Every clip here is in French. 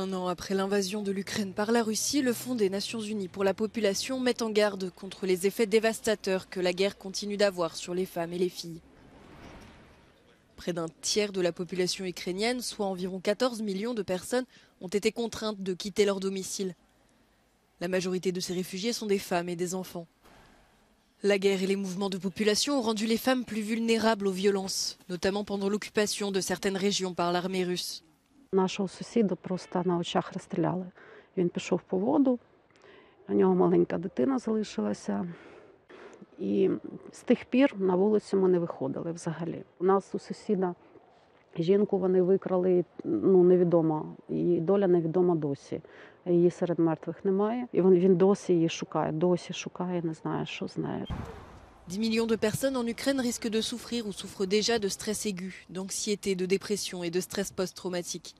Un an après l'invasion de l'Ukraine par la Russie, le Fonds des Nations Unies pour la population met en garde contre les effets dévastateurs que la guerre continue d'avoir sur les femmes et les filles. Près d'un tiers de la population ukrainienne, soit environ 14 millions de personnes, ont été contraintes de quitter leur domicile. La majorité de ces réfugiés sont des femmes et des enfants. La guerre et les mouvements de population ont rendu les femmes plus vulnérables aux violences, notamment pendant l'occupation de certaines régions par l'armée russe. Нашого сусіда просто на очах розстріляли. Він пішов по воду, у нього маленька дитина залишилася. І з тих пір на вулицю ми не виходили взагалі. У нас у сусіда жінку вони викрали, невідомо, її доля невідома досі. Її серед мертвих немає. І він досі її шукає, не знає, що з нею. 10 millions de personnes en Ukraine risquent de souffrir ou souffrent déjà de stress aigu, d'anxiété, de dépression et de stress post-traumatique.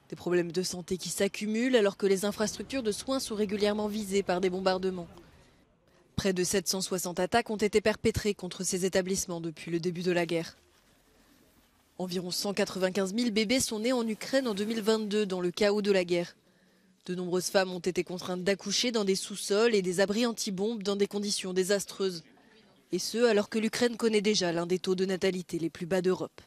Des problèmes de santé qui s'accumulent alors que les infrastructures de soins sont régulièrement visées par des bombardements. Près de 760 attaques ont été perpétrées contre ces établissements depuis le début de la guerre. Environ 195 000 bébés sont nés en Ukraine en 2022 dans le chaos de la guerre. De nombreuses femmes ont été contraintes d'accoucher dans des sous-sols et des abris anti-bombes dans des conditions désastreuses. Et ce, alors que l'Ukraine connaît déjà l'un des taux de natalité les plus bas d'Europe.